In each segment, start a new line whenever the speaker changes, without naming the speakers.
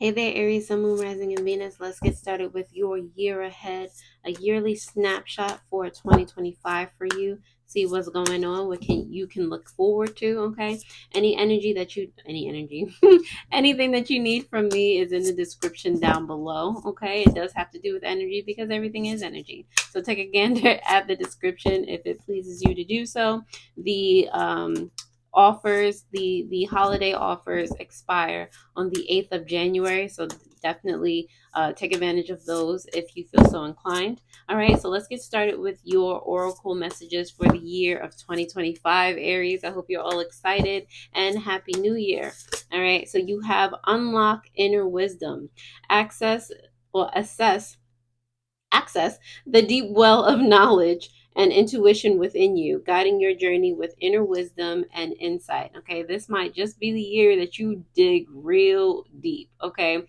Hey there, Aries, Sun, Moon, Rising, and Venus. Let's get started with your year ahead, a yearly snapshot for 2025 for you. See what's going on, what you can look forward to. Okay, any energy, anything that you need from me is in the description down below. Okay, it does have to do with energy because everything is energy. So take a gander at the description if it pleases you to do so. The holiday offers expire on the 8th of January. So definitely take advantage of those if you feel so inclined. All right, so let's get started with your oracle messages for the year of 2025, Aries. I hope you're all excited and happy new year. All right, so you have unlock inner wisdom, access or assess access the deep well of knowledge and intuition within you, guiding your journey with inner wisdom and insight. Okay, this might just be the year that you dig real deep. Okay,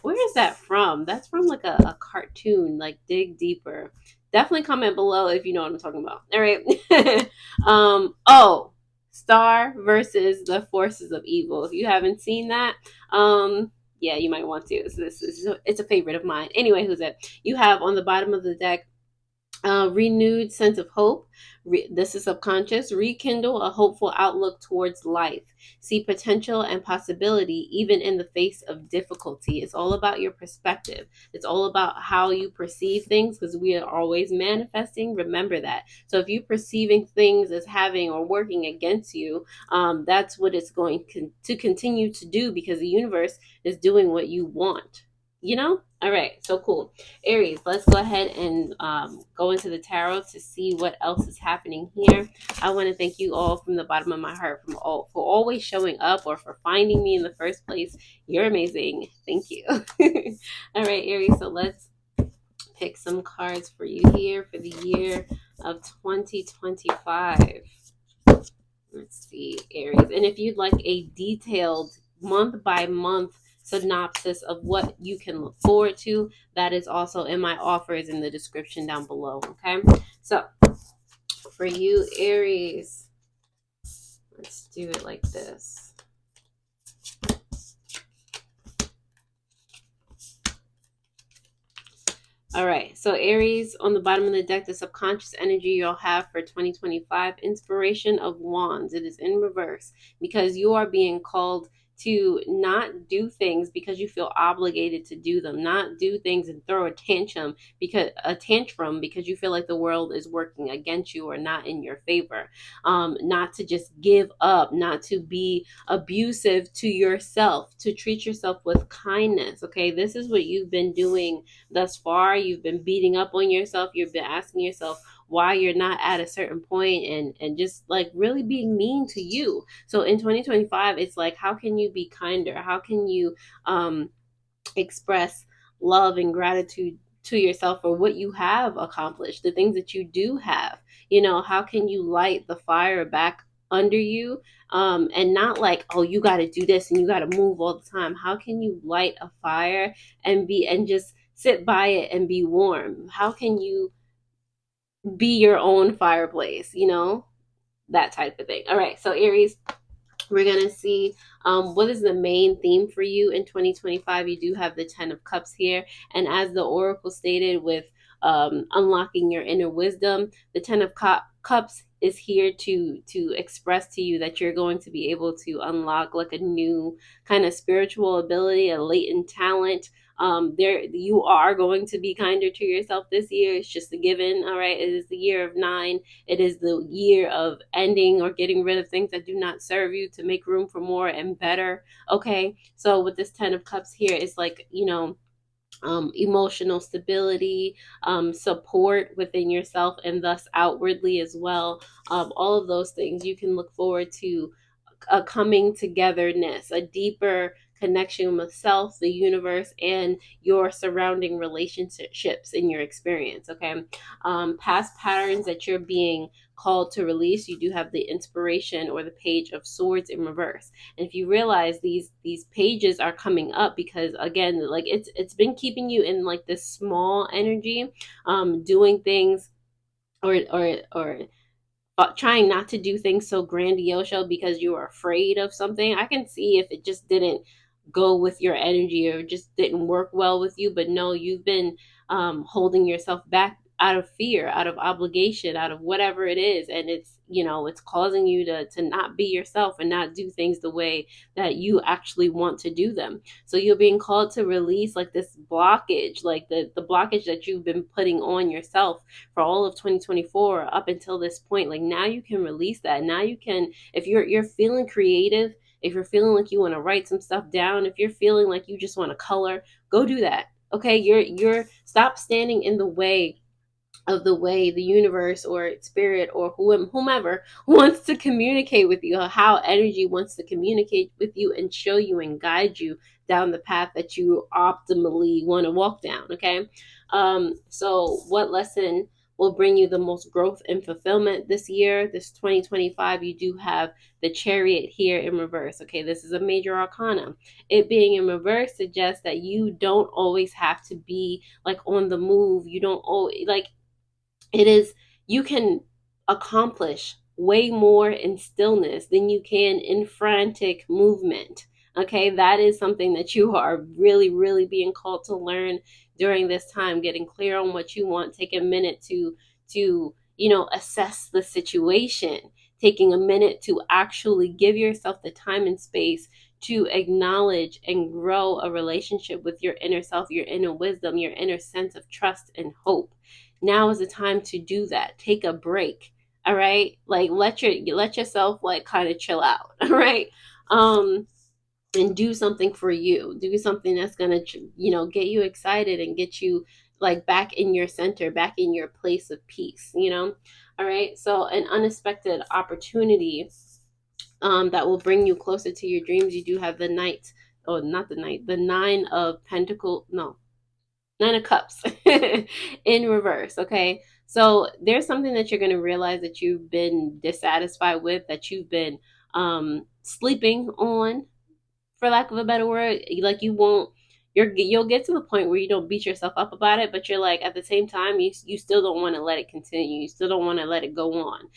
where is that from? That's from like a cartoon, like Dig Deeper. Definitely comment below if you know what I'm talking about. All right. Oh, Star versus the Forces of Evil. If you haven't seen that, yeah, you might want to. So it's a favorite of mine. Anyway, who's it? You have on the bottom of the deck renewed sense of hope. This is subconscious. Rekindle a hopeful outlook towards life. See potential and possibility even in the face of difficulty. It's all about your perspective. It's all about how you perceive things because we are always manifesting. Remember that. So if you're perceiving things as having or working against you, that's what it's going to continue to do because the universe is doing what you want. You know? All right, so cool. Aries, let's go ahead and go into the tarot to see what else is happening here. I want to thank you all from the bottom of my heart for always showing up or for finding me in the first place. You're amazing. Thank you. All right, Aries, so let's pick some cards for you here for the year of 2025. Let's see, Aries. And if you'd like a detailed month by month synopsis of what you can look forward to, that is also in my offers in the description down below. Okay. So for you, Aries, let's do it like this. All right. So Aries, on the bottom of the deck, the subconscious energy you'll have for 2025, inspiration of wands. It is in reverse because you are being called to not do things because you feel obligated to do them, not do things and throw a tantrum because you feel like the world is working against you or not in your favor. Not to just give up, not to be abusive to yourself, to treat yourself with kindness. Okay, this is what you've been doing thus far. You've been beating up on yourself. You've been asking yourself why you're not at a certain point and just like really being mean to you. So in 2025, it's like, how can you be kinder? How can you express love and gratitude to yourself for what you have accomplished, the things that you do have? You know, how can you light the fire back under you, and not like, oh, you got to do this and you got to move all the time? How can you light a fire and just sit by it and be warm? How can you be your own fireplace, that type of thing? All right, so Aries, we're going to see what is the main theme for you in 2025. You do have the 10 of Cups here. And as the Oracle stated with unlocking your inner wisdom, the 10 of Cups is here to express to you that you're going to be able to unlock like a new kind of spiritual ability, a latent talent. There you are going to be kinder to yourself this year. It's just a given. All right, it is the year of 9. It is the year of ending or getting rid of things that do not serve you to make room for more and better. Okay, so with this 10 of Cups here, it's like, emotional stability, support within yourself and thus outwardly as well. All of those things you can look forward to a coming togetherness, a deeper connection with self, the universe, and your surrounding relationships in your experience. Okay, past patterns that you're being called to release. You do have the inspiration or the Page of Swords in reverse. And if you realize these pages are coming up because again, like it's been keeping you in like this small energy, doing things or trying not to do things so grandiose because you are afraid of something. I can see if it just didn't go with your energy or just didn't work well with you. But no, you've been holding yourself back out of fear, out of obligation, out of whatever it is. And it's, it's causing you to not be yourself and not do things the way that you actually want to do them. So you're being called to release like this blockage, like the blockage that you've been putting on yourself for all of 2024 up until this point. Like now you can release that. Now you can, if you're feeling creative, if you're feeling like you want to write some stuff down, if you're feeling like you just want to color, go do that. Okay, you're stop standing in the way of the way the universe or spirit or whomever wants to communicate with you, how energy wants to communicate with you and show you and guide you down the path that you optimally want to walk down. Okay, so what lesson will bring you the most growth and fulfillment this year, this 2025? You do have the Chariot here in reverse. Okay, this is a major arcana. It being in reverse suggests that you don't always have to be like on the move. You don't always like, it is, you can accomplish way more in stillness than you can in frantic movement. Okay, that is something that you are really, really being called to learn during this time. Getting clear on what you want, take a minute to assess the situation, taking a minute to actually give yourself the time and space to acknowledge and grow a relationship with your inner self, your inner wisdom, your inner sense of trust and hope. Now is the time to do that. Take a break. All right, like let yourself like kind of chill out. All right, and do something for you. Do something that's gonna get you excited and get you like back in your center, back in your place of peace. All right, so an unexpected opportunity that will bring you closer to your dreams. You do have the knight, oh, not the knight, the nine of pentacles. No, Nine of Cups in reverse. Okay, so there's something that you're going to realize that you've been dissatisfied with, that you've been sleeping on, for lack of a better word. Like you'll get to the point where you don't beat yourself up about it, but you're like, at the same time, you still don't want to let it continue. You still don't want to let it go on.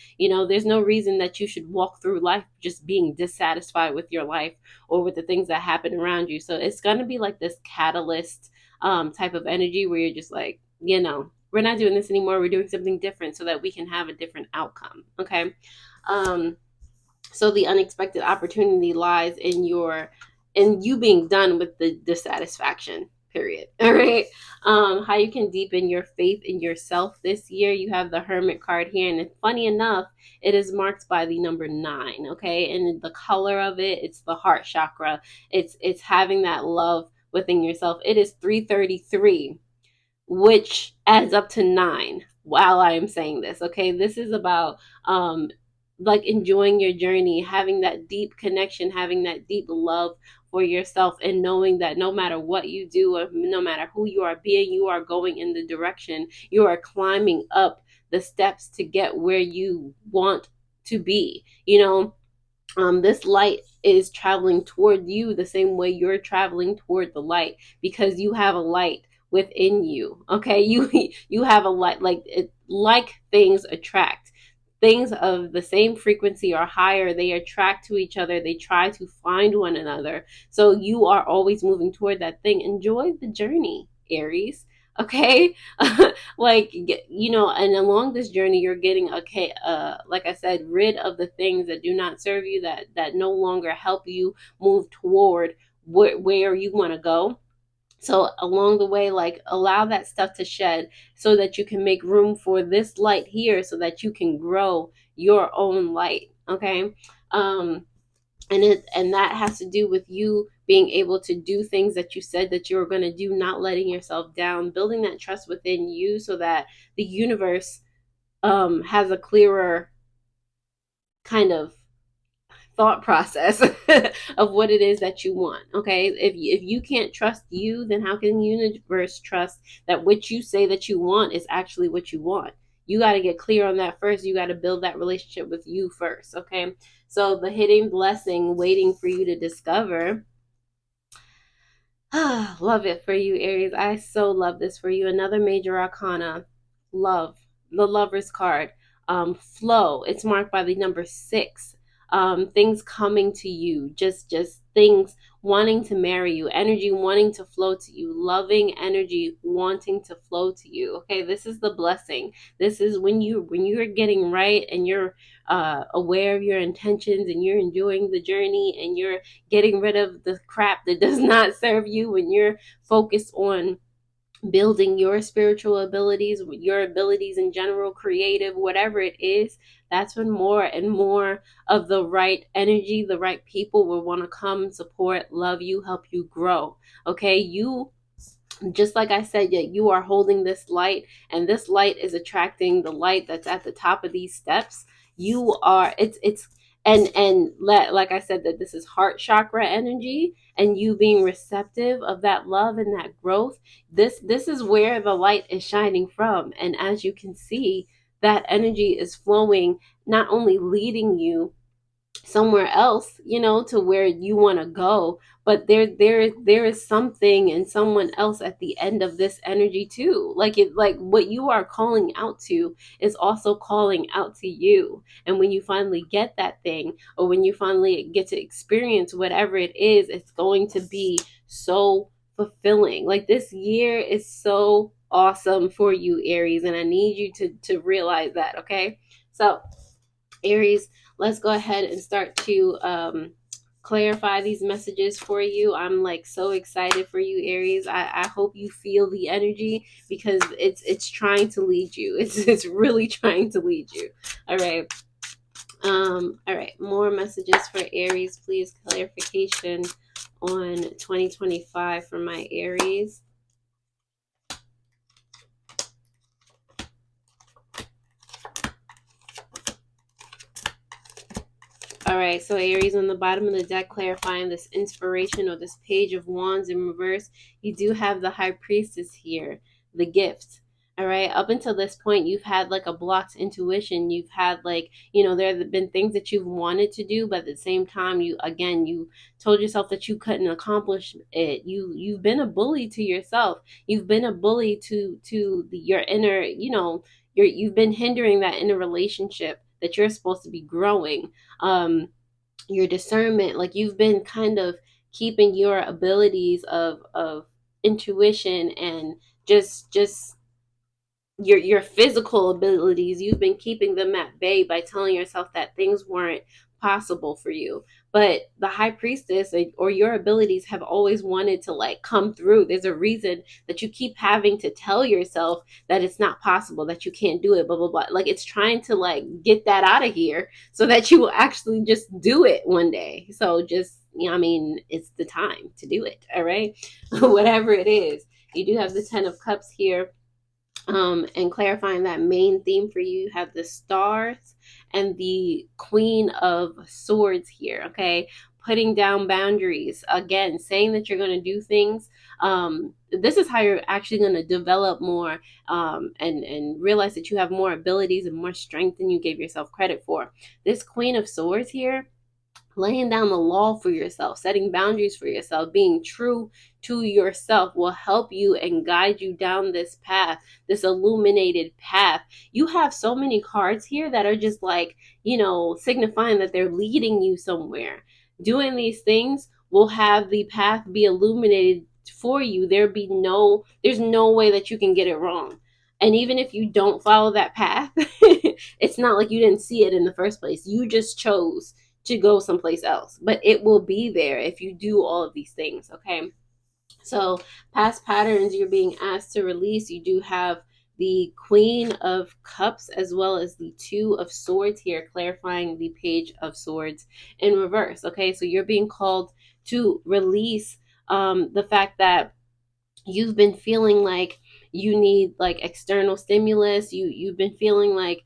There's no reason that you should walk through life just being dissatisfied with your life or with the things that happen around you. So it's going to be like this catalyst type of energy where you're just like, we're not doing this anymore. We're doing something different so that we can have a different outcome. Okay. So the unexpected opportunity lies in you being done with the dissatisfaction, period. All right. How you can deepen your faith in yourself this year. You have the Hermit card here, and funny enough, it is marked by the number 9. Okay, and the color of it's the heart chakra. It's having that love within yourself. It is 333, which adds up to 9 while I am saying this. Okay, this is about like enjoying your journey, having that deep connection, having that deep love for yourself, and knowing that no matter what you do or no matter who you are being, you are going in the direction, you are climbing up the steps to get where you want to be. This light is traveling toward you the same way you're traveling toward the light, because you have a light within you. Okay, you have a light. Like things attract, things of the same frequency or higher, they attract to each other. They try to find one another. So you are always moving toward that thing. Enjoy the journey, Aries. Okay. And along this journey, you're getting, like I said, rid of the things that do not serve you, that no longer help you move toward where you want to go. So along the way, like, allow that stuff to shed so that you can make room for this light here, so that you can grow your own light. Okay. And that has to do with you being able to do things that you said that you were going to do, not letting yourself down, building that trust within you so that the universe has a clearer kind of thought process of what it is that you want. Okay, if you can't trust you, then how can the universe trust that what you say that you want is actually what you want? You got to get clear on that first. You got to build that relationship with you first. Okay, so the hidden blessing waiting for you to discover. Love it for you, Aries. I so love this for you. Another major arcana, love, the Lover's card. Flow. It's marked by the number 6. Things coming to you, just things wanting to marry you, energy wanting to flow to you, loving energy wanting to flow to you. Okay, this is the blessing. This is when you're getting right and you're aware of your intentions and you're enjoying the journey and you're getting rid of the crap that does not serve you, when you're focused on building your spiritual abilities, your abilities in general, creative, whatever it is, that's when more and more of the right energy, the right people will want to come, support, love you, help you grow. Okay, you, just like I said, yet you are holding this light, and this light is attracting the light that's at the top of these steps. You are, it's like I said, that this is heart chakra energy, and you being receptive of that love and that growth. This is where the light is shining from, and as you can see, that energy is flowing, not only leading you somewhere else, to where you want to go, but there is something and someone else at the end of this energy too. Like what you are calling out to is also calling out to you. And when you finally get that thing, or when you finally get to experience whatever it is, it's going to be so fulfilling. Like, this year is so awesome for you, Aries, and I need you to realize that. Okay, so Aries, let's go ahead and start to clarify these messages for you. I'm like so excited for you, Aries. I hope you feel the energy, because it's trying to lead you. It's really trying to lead you. All right. All right. More messages for Aries, please. Clarification on 2025 for my Aries. All right, so Aries, on the bottom of the deck, clarifying this inspiration or this page of wands in reverse, you do have the high priestess here, the gift. All right, up until this point, you've had like a blocked intuition. You've had like, there have been things that you've wanted to do, but at the same time, you told yourself that you couldn't accomplish it. You've been a bully to yourself. You've been a bully to your inner, you've been hindering that inner relationship that you're supposed to be growing. Your discernment, like, you've been kind of keeping your abilities of intuition and just your physical abilities, you've been keeping them at bay by telling yourself that things weren't possible for you. But the high priestess, or your abilities, have always wanted to like come through. There's a reason that you keep having to tell yourself that it's not possible, that you can't do it, blah blah blah. Like, it's trying to like get that out of here so that you will actually just do it one day. So just, it's the time to do it. All right. Whatever it is. You do have the 10 of Cups here. And clarifying that main theme for you, you have the stars and the Queen of Swords here. Okay, putting down boundaries, again saying that you're going to do things. This is how you're actually going to develop more, and realize that you have more abilities and more strength than you gave yourself credit for. This Queen of Swords here, laying down the law for yourself, setting boundaries for yourself, being true to yourself, will help you and guide you down this path, this illuminated path. You have so many cards here that are just like, signifying that they're leading you somewhere. Doing these things will have the path be illuminated for you. There's no way that you can get it wrong. And even if you don't follow that path, it's not like you didn't see it in the first place. You just chose to go someplace else, but it will be there if you do all of these things. Okay, so past patterns you're being asked to release. You do have the Queen of Cups as well as the Two of Swords here, clarifying the Page of Swords in reverse. Okay, so you're being called to release the fact that you've been feeling like you need like external stimulus. You've been feeling like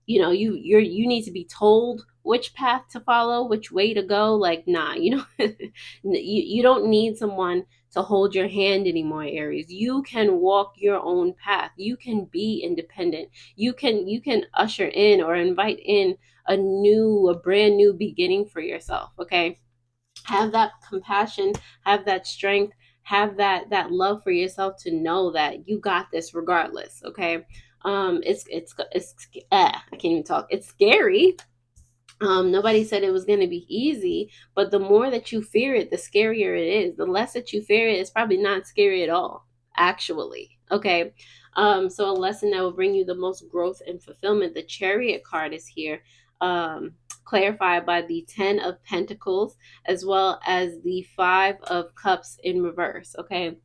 you need to be told which path to follow, which way to go. Like, nah, you don't need someone to hold your hand anymore, Aries. You can walk your own path. You can be independent. You can usher in or invite in a brand new beginning for yourself. Okay, have that compassion, have that strength, have that love for yourself to know that you got this regardless. Okay, I can't even talk. It's scary, Nobody said it was going to be easy, but the more that you fear it, the scarier it is. The less that you fear it, it's probably not scary at all, actually. Okay. So a lesson that will bring you the most growth and fulfillment. The Chariot card is here, clarified by the Ten of Pentacles, as well as the Five of Cups in reverse. Okay.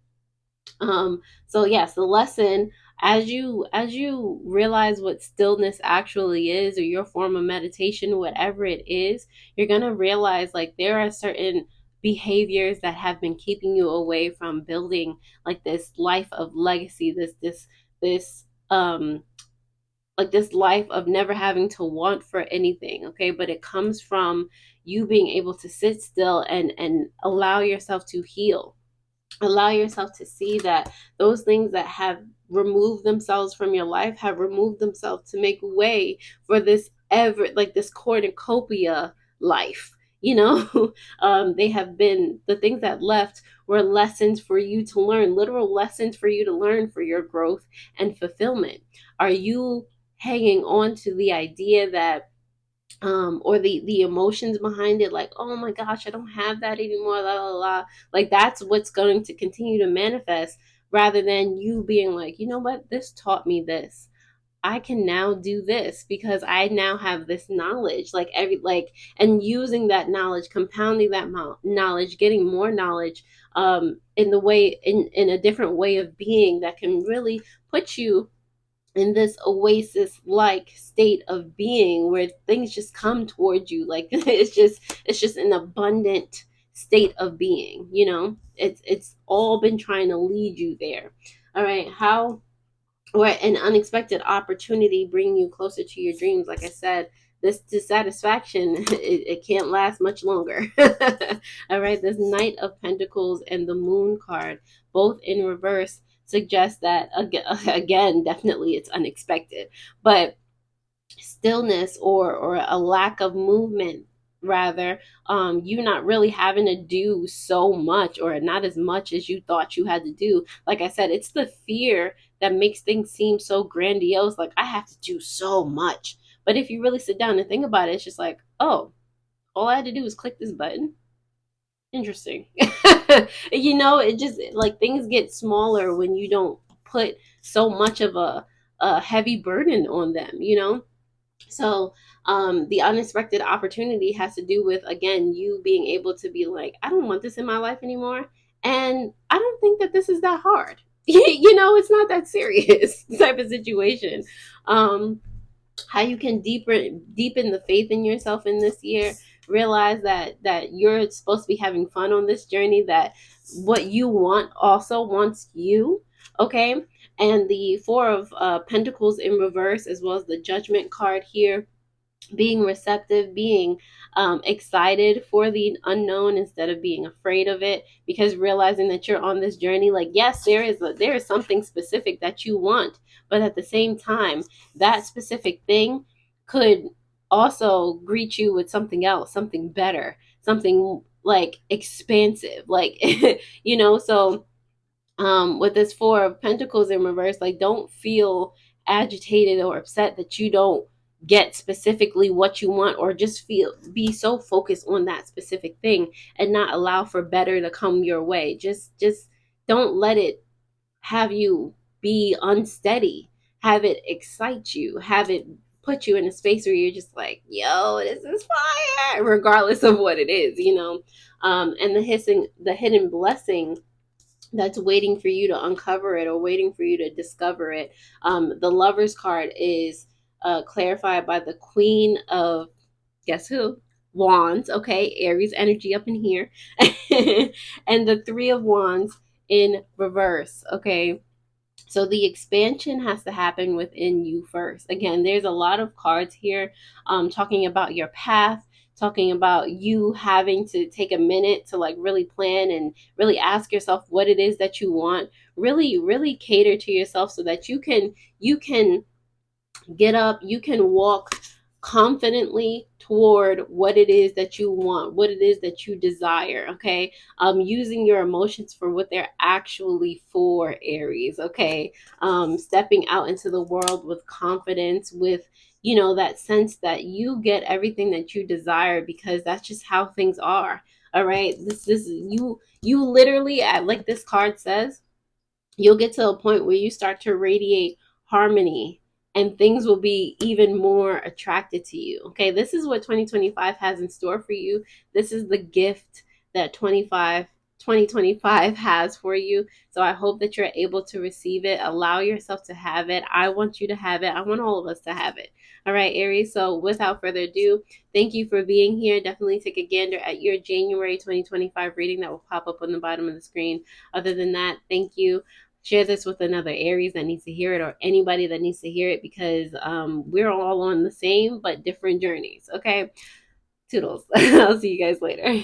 So yes, the lesson, as you realize what stillness actually is, or your form of meditation, whatever it is, you're gonna realize like there are certain behaviors that have been keeping you away from building like this life of legacy, this like this life of never having to want for anything. Okay, but it comes from you being able to sit still and allow yourself to heal, allow yourself to see that those things that have removed themselves from your life have removed themselves to make way for this ever, like this cornucopia life, you know. They have been, the things that left were lessons for you to learn, literal lessons for you to learn for your growth and fulfillment. Are you hanging on to the idea that or the emotions behind it, like, oh my gosh, I don't have that anymore, la la la, like that's what's going to continue to manifest, rather than you being like, you know what, this taught me this, I can now do this because I now have this knowledge, like every like, and using that knowledge, compounding that knowledge, getting more knowledge, in the way, in a different way of being that can really put you in this oasis like state of being where things just come towards you, like it's just an abundant state of being, you know. It's all been trying to lead you there. All right, how, or an unexpected opportunity bringing you closer to your dreams. Like I said, this dissatisfaction, it can't last much longer. All right, this Knight of Pentacles and the Moon card, both in reverse, suggest that again, definitely it's unexpected, but stillness or a lack of movement, rather, you not really having to do so much, or not as much as you thought you had to do. Like I said, it's the fear that makes things seem so grandiose, like I have to do so much. But if you really sit down and think about it, it's just like, oh, all I had to do was click this button. Interesting. You know, it just, like, things get smaller when you don't put so much of a heavy burden on them, you know. So the unexpected opportunity has to do with, again, you being able to be like, I don't want this in my life anymore, and I don't think that this is that hard. You know, it's not that serious type of situation. um how you can deepen the faith in yourself in this year. Realize that you're supposed to be having fun on this journey, that what you want also wants you. Okay. And the Four of Pentacles in reverse, as well as the Judgment card here, being receptive, being excited for the unknown instead of being afraid of it, because realizing that you're on this journey, like, yes, there is something specific that you want, but at the same time, that specific thing could also greet you with something else, something better, something like expansive, like you know. So with this Four of Pentacles in reverse, like, don't feel agitated or upset that you don't get specifically what you want, or just be so focused on that specific thing and not allow for better to come your way. Just don't let it have you be unsteady. Have it excite you, have it put you in a space where you're just like, yo, this is fire, regardless of what it is, you know. And the hidden blessing that's waiting for you to uncover it, or waiting for you to discover it. The Lover's card is clarified by the Queen of, guess who? Wands. Okay, Aries energy up in here. And the Three of Wands in reverse. Okay, so the expansion has to happen within you first. Again, there's a lot of cards here talking about your path, talking about you having to take a minute to like really plan and really ask yourself what it is that you want. Really, really cater to yourself so that you can get up, you can walk confidently toward what it is that you want, what it is that you desire. Okay, using your emotions for what they're actually for, Aries. Okay, stepping out into the world with confidence, with you know, that sense that you get everything that you desire, because that's just how things are. All right. This you literally, like this card says, you'll get to a point where you start to radiate harmony, and things will be even more attracted to you. Okay, this is what 2025 has in store for you. This is the gift that 2025 has for you. So I hope that you're able to receive it. Allow yourself to have it. I want you to have it. I want all of us to have it. All right, Aries. So without further ado, thank you for being here. Definitely take a gander at your January 2025 reading that will pop up on the bottom of the screen. Other than that, thank you. Share this with another Aries that needs to hear it, or anybody that needs to hear it, because we're all on the same but different journeys. Okay, toodles. I'll see you guys later.